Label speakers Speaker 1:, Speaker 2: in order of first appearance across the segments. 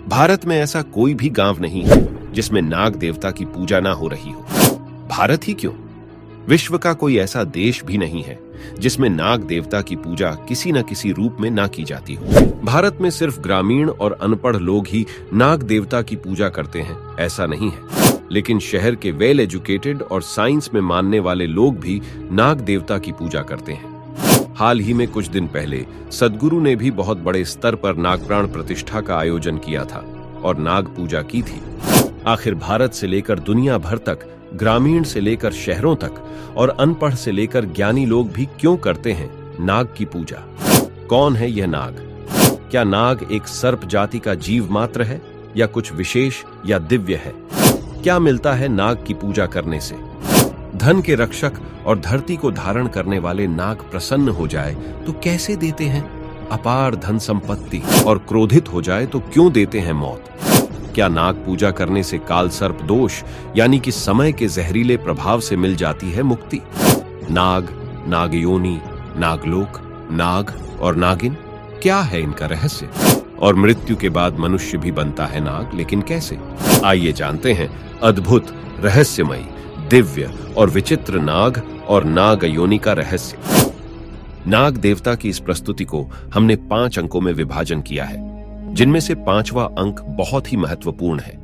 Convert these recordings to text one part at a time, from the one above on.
Speaker 1: भारत में ऐसा कोई भी गांव नहीं है जिसमें नाग देवता की पूजा ना हो रही हो। भारत ही क्यों, विश्व का कोई ऐसा देश भी नहीं है जिसमें नाग देवता की पूजा किसी न किसी रूप में ना की जाती हो। भारत में सिर्फ ग्रामीण और अनपढ़ लोग ही नाग देवता की पूजा करते हैं ऐसा नहीं है, लेकिन शहर के वेल एजुकेटेड और साइंस में मानने वाले लोग भी नाग देवता की पूजा करते हैं। हाल ही में कुछ दिन पहले सद्गुरु ने भी बहुत बड़े स्तर पर नागप्राण प्रतिष्ठा का आयोजन किया था और नाग पूजा की थी। आखिर भारत से लेकर दुनिया भर तक, ग्रामीण से लेकर शहरों तक और अनपढ़ से लेकर ज्ञानी लोग भी क्यों करते हैं नाग की पूजा? कौन है यह नाग? क्या नाग एक सर्प जाति का जीव मात्र है या कुछ विशेष या दिव्य है? क्या मिलता है नाग की पूजा करने से? धन के रक्षक और धरती को धारण करने वाले नाग प्रसन्न हो जाए तो कैसे देते हैं अपार धन संपत्ति, और क्रोधित हो जाए तो क्यों देते हैं मौत? क्या नाग पूजा करने से काल सर्प दोष यानी कि समय के जहरीले प्रभाव से मिल जाती है मुक्ति? नाग, नागयोनी, नागलोक, नाग और नागिन, क्या है इनका रहस्य? और मृत्यु के बाद मनुष्य भी बनता है नाग, लेकिन कैसे? आइए जानते हैं अद्भुत, रहस्यमयी, दिव्य और विचित्र नाग और नागयोनि का रहस्य। नाग देवता की इस प्रस्तुति को हमने 5 अंकों में विभाजन किया है, जिनमें से 5वां अंक बहुत ही महत्वपूर्ण है,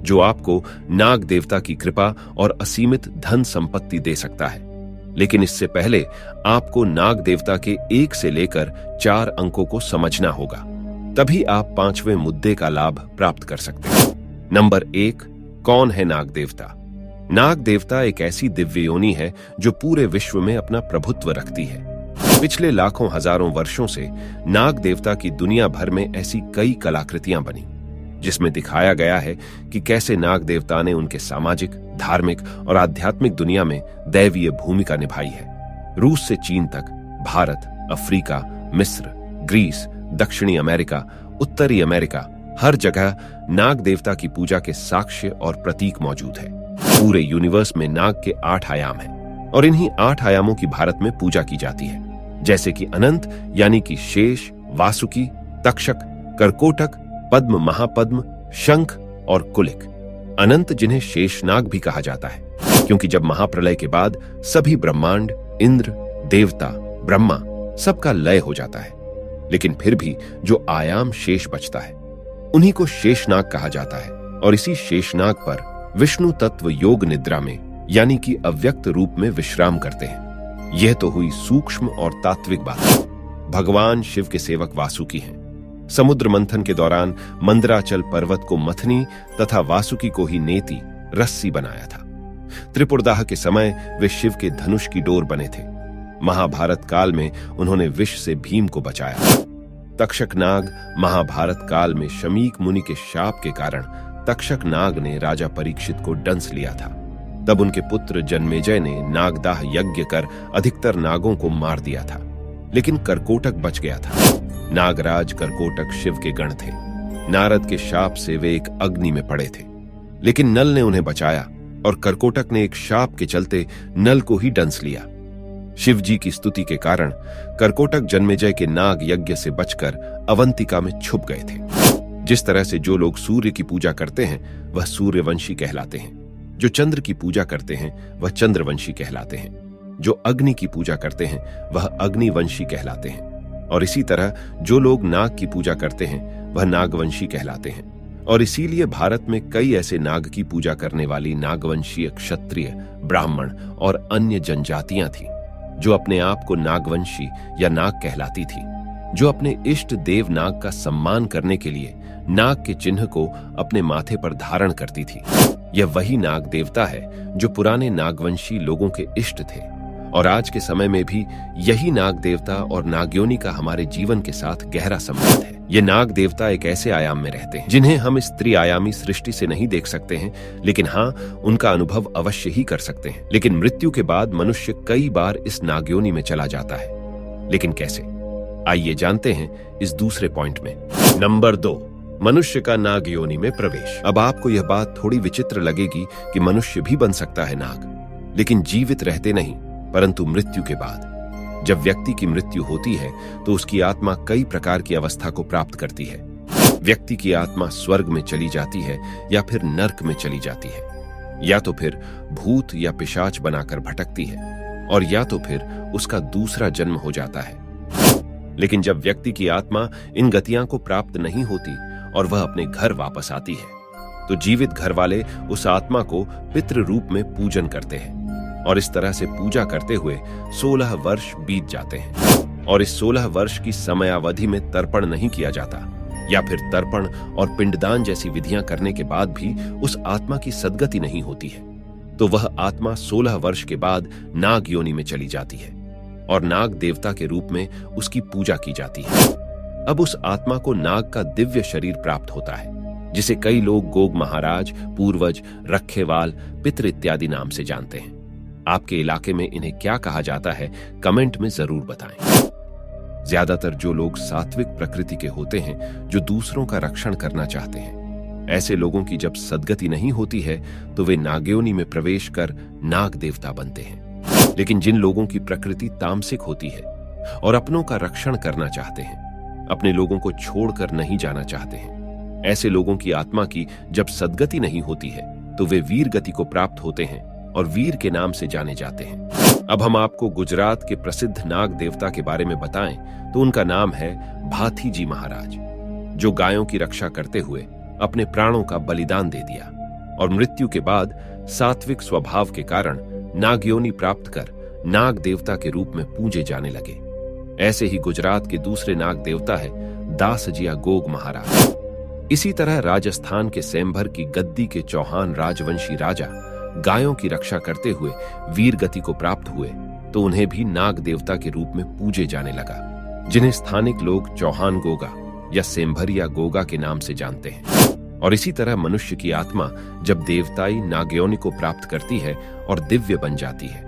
Speaker 1: जो आपको नाग देवता की कृपा और असीमित धन संपत्ति दे सकता है। लेकिन इससे पहले आपको नाग देवता के 1 से लेकर 4 अंकों को समझना होगा, तभी आप 5वें मुद्दे का लाभ प्राप्त कर सकते हैं। नंबर 1, कौन है नाग देवता? नाग देवता एक ऐसी दिव्य योनि है जो पूरे विश्व में अपना प्रभुत्व रखती है। पिछले लाखों हजारों वर्षों से नाग देवता की दुनिया भर में ऐसी कई कलाकृतियां बनी, जिसमें दिखाया गया है कि कैसे नाग देवता ने उनके सामाजिक, धार्मिक और आध्यात्मिक दुनिया में दैवीय भूमिका निभाई है। रूस से चीन तक, भारत, अफ्रीका, मिस्र, ग्रीस, दक्षिणी अमेरिका, उत्तरी अमेरिका, हर जगह नाग देवता की पूजा के साक्ष्य और प्रतीक मौजूद है। पूरे यूनिवर्स में नाग के 8 आयाम हैं और इन्हीं 8 आयामों की भारत में पूजा की जाती है, जैसे कि अनंत यानी कि शेष, वासुकी, तक्षक, करकोटक, पद्म, महापद्म, शंख और कुलिक। अनंत जिन्हें शेषनाग भी कहा जाता है, क्योंकि जब महाप्रलय के बाद सभी ब्रह्मांड, इंद्र, देवता, ब्रह्मा सबका लय हो जाता है, लेकिन फिर भी जो आयाम शेष बचता है उन्हीं को शेषनाग कहा जाता है। और इसी शेषनाग पर विष्णु तत्व योग निद्रा में यानी कि अव्यक्त रूप में विश्राम करते हैं। यह तो हुई सूक्ष्म और तात्विक बात। भगवान शिव के सेवक वासुकी हैं। समुद्र मंथन के दौरान मंदराचल पर्वत को मथनी तथा वासुकी को ही नेति, रस्सी बनाया था। त्रिपुरदाह के समय वे शिव के धनुष की डोर बने थे। महाभारत काल में उन्होंने विष से भीम को बचाया। तक्षक नाग महाभारत काल में शमीक मुनि के शाप के कारण तक्षक नाग ने राजा परीक्षित को डंस लिया था। तब उनके पुत्र जन्मेजय ने नागदाह यज्ञ कर अधिकतर नागों को मार दिया था, लेकिन करकोटक बच गया था। नागराज करकोटक शिव के गण थे। नारद के शाप से वे एक अग्नि में पड़े थे, लेकिन नल ने उन्हें बचाया और करकोटक ने एक शाप के चलते नल को ही डंस लिया। शिव जी की स्तुति के कारण करकोटक जन्मेजय के नाग यज्ञ से बचकर अवंतिका में छुप गए थे। जिस तरह से जो लोग सूर्य की पूजा करते हैं वह सूर्यवंशी कहलाते हैं, जो चंद्र की पूजा करते हैं वह चंद्रवंशी कहलाते हैं, जो अग्नि की पूजा करते हैं वह अग्निवंशी कहलाते हैं, और इसी तरह जो लोग नाग की पूजा करते हैं वह नागवंशी कहलाते हैं। और इसीलिए भारत में कई ऐसे नाग की पूजा करने वाली नागवंशीय क्षत्रिय, ब्राह्मण और अन्य जनजातियां थीं, जो अपने आप को नागवंशी या नाग कहलाती थी, जो अपने इष्ट देव नाग का सम्मान करने के लिए नाग के चिन्ह को अपने माथे पर धारण करती थी। यह वही नाग देवता है जो पुराने नागवंशी लोगों के इष्ट थे, और आज के समय में भी यही नाग देवता और नागयोनि का हमारे जीवन के साथ गहरा संबंध है। ये नाग देवता एक ऐसे आयाम में रहते हैं जिन्हें हम इस त्रिआयामी सृष्टि से नहीं देख सकते हैं, लेकिन हाँ, उनका अनुभव अवश्य ही कर सकते हैं। लेकिन मृत्यु के बाद मनुष्य कई बार इस नागयोनि में चला जाता है, लेकिन कैसे? आइए जानते हैं इस दूसरे पॉइंट में। नंबर 2, मनुष्य का नाग योनि में प्रवेश। अब आपको यह बात थोड़ी विचित्र लगेगी कि मनुष्य भी बन सकता है नाग, लेकिन जीवित रहते नहीं, परंतु मृत्यु के बाद। जब व्यक्ति की मृत्यु होती है तो उसकी आत्मा कई प्रकार की अवस्था को प्राप्त करती है। व्यक्ति की आत्मा स्वर्ग में चली जाती है या फिर नर्क में चली जाती है, या तो फिर भूत या पिशाच बनाकर भटकती है, और या तो फिर उसका दूसरा जन्म हो जाता है। लेकिन जब व्यक्ति की आत्मा इन गतियां को प्राप्त नहीं होती और वह अपने घर वापस आती है, तो जीवित घर वाले उस आत्मा को पितृ रूप में पूजन करते हैं, और इस तरह से पूजा करते हुए 16 वर्ष बीत जाते हैं। और इस 16 वर्ष की समयावधि में तर्पण नहीं किया जाता, या फिर तर्पण और पिंडदान जैसी विधियां करने के बाद भी उस आत्मा की सद्गति नहीं होती है, तो वह आत्मा 16 वर्ष के बाद नाग योनि में चली जाती है और नाग देवता के रूप में उसकी पूजा की जाती है। अब उस आत्मा को नाग का दिव्य शरीर प्राप्त होता है, जिसे कई लोग गोग महाराज, पूर्वज, रखेवाल, पितृ इत्यादि नाम से जानते हैं। आपके इलाके में इन्हें क्या कहा जाता है, कमेंट में जरूर बताएं। ज्यादातर जो लोग सात्विक प्रकृति के होते हैं, जो दूसरों का रक्षण करना चाहते हैं, ऐसे लोगों की जब सद्गति नहीं होती है तो वे नागयोनि में प्रवेश कर नाग देवता बनते हैं। लेकिन जिन लोगों की प्रकृति तामसिक होती है और अपनों का रक्षण करना चाहते हैं, अपने लोगों को छोड़कर नहीं जाना चाहते हैं, ऐसे लोगों की आत्मा की जब सद्गति नहीं होती है तो वे वीर गति को प्राप्त होते हैं और वीर के नाम से जाने जाते हैं। अब हम आपको गुजरात के प्रसिद्ध नाग देवता के बारे में बताएं तो उनका नाम है भाथी जी महाराज, जो गायों की रक्षा करते हुए अपने प्राणों का बलिदान दे दिया और मृत्यु के बाद सात्विक स्वभाव के कारण नागयोनि प्राप्त कर नाग देवता के रूप में पूजे जाने लगे। ऐसे ही गुजरात के दूसरे नाग देवता है दासजिया गोग महाराज। इसी तरह राजस्थान के सेंभर की गद्दी के चौहान राजवंशी राजा गायों की रक्षा करते हुए वीर गति को प्राप्त हुए, तो उन्हें भी नाग देवता के रूप में पूजे जाने लगा, जिन्हें स्थानिक लोग चौहान गोगा या सेंभरिया गोगा के नाम से जानते हैं। और इसी तरह मनुष्य की आत्मा जब देवताई नागयोनि को प्राप्त करती है और दिव्य बन जाती है,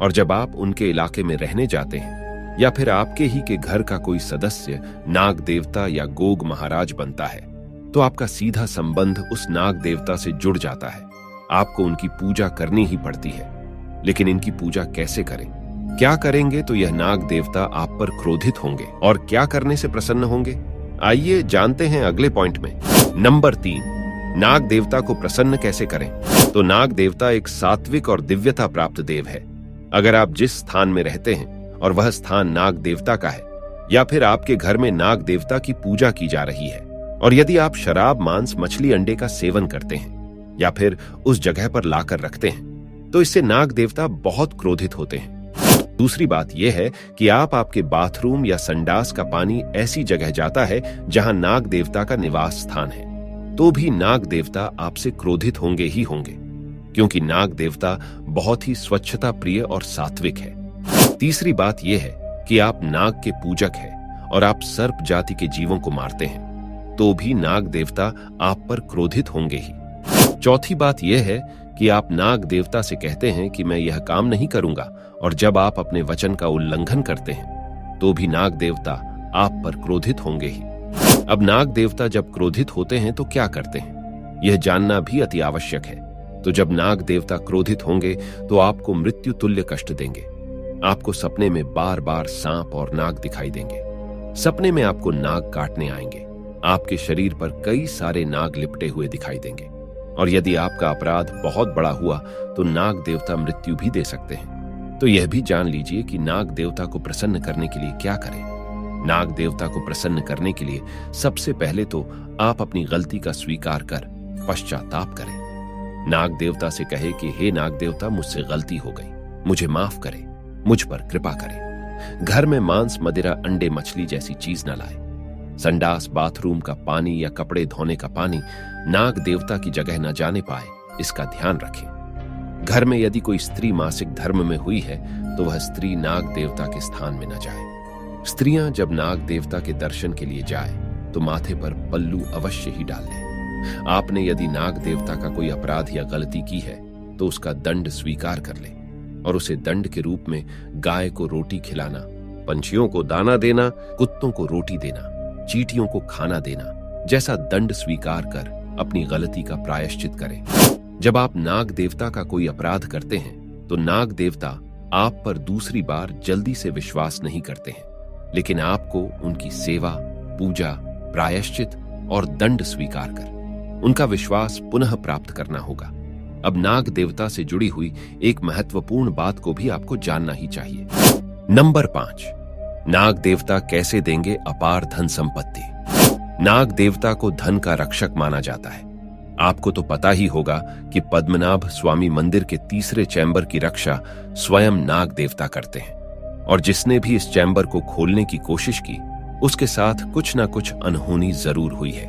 Speaker 1: और जब आप उनके इलाके में रहने जाते हैं या फिर आपके ही के घर का कोई सदस्य नाग देवता या गोग महाराज बनता है, तो आपका सीधा संबंध उस नाग देवता से जुड़ जाता है। आपको उनकी पूजा करनी ही पड़ती है। लेकिन इनकी पूजा कैसे करें, क्या करेंगे तो यह नाग देवता आप पर क्रोधित होंगे, और क्या करने से प्रसन्न होंगे, आइए जानते हैं अगले पॉइंट में। नंबर 3, नाग देवता को प्रसन्न कैसे करें। तो नाग देवता एक सात्विक और दिव्यता प्राप्त देव है। अगर आप जिस स्थान में रहते हैं और वह स्थान नाग देवता का है, या फिर आपके घर में नाग देवता की पूजा की जा रही है, और यदि आप शराब, मांस, मछली, अंडे का सेवन करते हैं या फिर उस जगह पर लाकर रखते हैं, तो इससे नाग देवता बहुत क्रोधित होते हैं। दूसरी बात यह है कि आपके बाथरूम या संडास का पानी ऐसी जगह जाता है जहां नाग देवता का निवास स्थान है, तो भी नाग देवता आपसे क्रोधित होंगे ही होंगे, क्योंकि नाग देवता बहुत ही स्वच्छता प्रिय और सात्विक है। तीसरी बात यह है कि आप नाग के पूजक हैं और आप सर्प जाति के जीवों को मारते हैं, तो भी नाग देवता आप पर क्रोधित होंगे ही। चौथी बात यह है कि आप नाग देवता से कहते हैं कि मैं यह काम नहीं करूंगा, और जब आप अपने वचन का उल्लंघन करते हैं, तो भी नाग देवता आप पर क्रोधित होंगे ही। अब नाग देवता जब क्रोधित होते हैं तो क्या करते हैं, यह जानना भी अति आवश्यक है। तो जब नाग देवता क्रोधित होंगे तो आपको मृत्यु तुल्य कष्ट देंगे। आपको सपने में बार बार सांप और नाग दिखाई देंगे। सपने में आपको नाग काटने आएंगे। आपके शरीर पर कई सारे नाग लिपटे हुए दिखाई देंगे, और यदि आपका अपराध बहुत बड़ा हुआ तो नाग देवता मृत्यु भी दे सकते हैं। तो यह भी जान लीजिए कि नाग देवता को प्रसन्न करने के लिए क्या करें। नाग देवता को प्रसन्न करने के लिए सबसे पहले तो आप अपनी गलती का स्वीकार कर पश्चाताप करें। नाग देवता से कहे कि हे नाग देवता, मुझसे गलती हो गई, मुझे माफ करें, मुझ पर कृपा करें। घर में मांस, मदिरा, अंडे, मछली जैसी चीज न लाए। संडास, बाथरूम का पानी या कपड़े धोने का पानी नाग देवता की जगह न जाने पाए, इसका ध्यान रखें। घर में यदि कोई स्त्री मासिक धर्म में हुई है तो वह स्त्री नाग देवता के स्थान में न जाए। स्त्रियां जब नाग देवता के दर्शन के लिए जाए तो माथे पर पल्लू अवश्य ही डाल लें। आपने यदि नाग देवता का कोई अपराध या गलती की है तो उसका दंड स्वीकार कर ले, और उसे दंड के रूप में गाय को रोटी खिलाना, पंछियों को दाना देना, कुत्तों को रोटी देना, चींटियों को खाना देना जैसा दंड स्वीकार कर अपनी गलती का प्रायश्चित करें। जब आप नाग देवता का कोई अपराध करते हैं तो नाग देवता आप पर दूसरी बार जल्दी से विश्वास नहीं करते हैं, लेकिन आपको उनकी सेवा, पूजा, प्रायश्चित और दंड स्वीकार कर उनका विश्वास पुनः प्राप्त करना होगा। अब नाग देवता से जुड़ी हुई एक महत्वपूर्ण बात को भी आपको जानना ही चाहिए। नंबर 5, नाग देवता कैसे देंगे अपार धन संपत्ति। नाग देवता को धन का रक्षक माना जाता है। आपको तो पता ही होगा कि पद्मनाभ स्वामी मंदिर के तीसरे चैम्बर की रक्षा स्वयं नाग देवता करते हैं, और जिसने भी इस चैम्बर को खोलने की कोशिश की उसके साथ कुछ ना कुछ अनहोनी जरूर हुई है।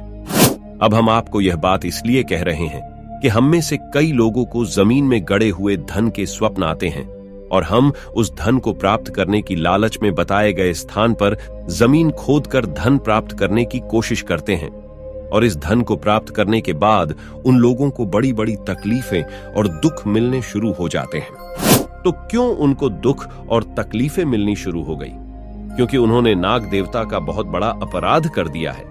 Speaker 1: अब हम आपको यह बात इसलिए कह रहे हैं कि हम में से कई लोगों को जमीन में गड़े हुए धन के स्वप्न आते हैं और हम उस धन को प्राप्त करने की लालच में बताए गए स्थान पर जमीन खोदकर धन प्राप्त करने की कोशिश करते हैं, और इस धन को प्राप्त करने के बाद उन लोगों को बड़ी बड़ी तकलीफें और दुख मिलने शुरू हो जाते हैं। तो क्यों उनको दुख और तकलीफें मिलनी शुरू हो गई? क्योंकि उन्होंने नाग देवता का बहुत बड़ा अपराध कर दिया है।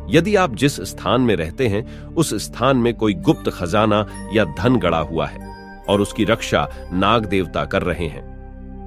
Speaker 1: यदि आप जिस स्थान में रहते हैं उस स्थान में कोई गुप्त खजाना या धन गड़ा हुआ है और उसकी रक्षा नाग देवता कर रहे हैं,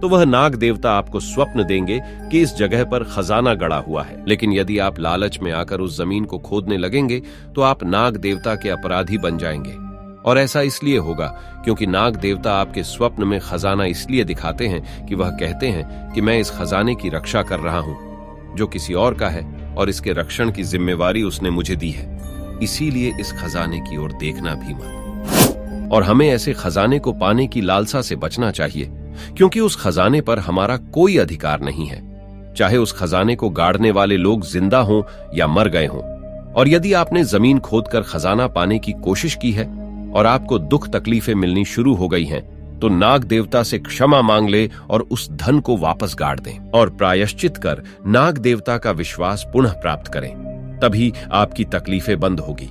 Speaker 1: तो वह नाग देवता आपको स्वप्न देंगे कि इस जगह पर खजाना गड़ा हुआ है। लेकिन यदि आप लालच में आकर उस जमीन को खोदने लगेंगे तो आप नाग देवता के अपराधी बन जाएंगे। और ऐसा इसलिए होगा क्योंकि नाग देवता आपके स्वप्न में खजाना इसलिए दिखाते हैं कि वह कहते हैं कि मैं इस खजाने की रक्षा कर रहा हूं जो किसी और का है, और इसके रक्षण की जिम्मेवारी उसने मुझे दी है, इसीलिए इस खजाने की ओर देखना भी मत। और हमें ऐसे खजाने को पाने की लालसा से बचना चाहिए, क्योंकि उस खजाने पर हमारा कोई अधिकार नहीं है, चाहे उस खजाने को गाड़ने वाले लोग जिंदा हों या मर गए हों। और यदि आपने जमीन खोदकर खजाना पाने की कोशिश की है और आपको दुख तकलीफें मिलनी शुरू हो गई हैं, तो नाग देवता से क्षमा मांग ले और उस धन को वापस गाड़ दें और प्रायश्चित कर नाग देवता का विश्वास पुनः प्राप्त करें, तभी आपकी तकलीफें बंद होगी।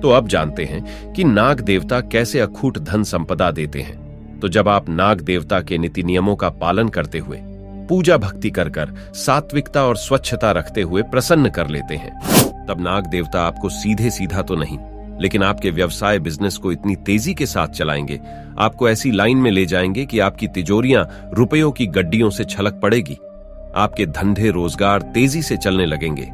Speaker 1: तो अब जानते हैं कि नाग देवता कैसे अखूट धन संपदा देते हैं। तो जब आप नाग देवता के नीति नियमों का पालन करते हुए, पूजा भक्ति कर सात्विकता और स्वच्छता रखते हुए प्रसन्न कर लेते हैं, तब नाग देवता आपको सीधे सीधा तो नहीं, लेकिन आपके व्यवसाय बिजनेस को इतनी तेजी के साथ चलाएंगे, आपको ऐसी लाइन में ले जाएंगे कि आपकी तिजोरियां रुपयों की गड्डियों से छलक पड़ेगी। आपके धंधे रोजगार तेजी से चलने लगेंगे।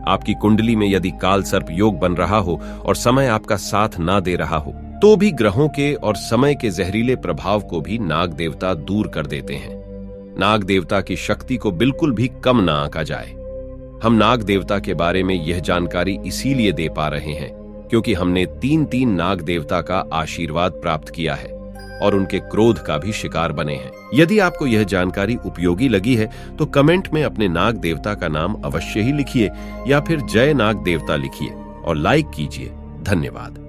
Speaker 1: आपकी कुंडली में यदि काल सर्प योग बन रहा हो और समय आपका साथ ना दे रहा हो, तो भी ग्रहों के और समय के जहरीले प्रभाव को भी नाग देवता दूर कर देते हैं। नाग देवता की शक्ति को बिल्कुल भी कम ना आंका जाए। हम नाग देवता के बारे में यह जानकारी इसीलिए दे पा रहे हैं क्योंकि हमने 3 नाग देवता का आशीर्वाद प्राप्त किया है और उनके क्रोध का भी शिकार बने हैं। यदि आपको यह जानकारी उपयोगी लगी है तो कमेंट में अपने नाग देवता का नाम अवश्य ही लिखिए या फिर जय नाग देवता लिखिए और लाइक कीजिए। धन्यवाद।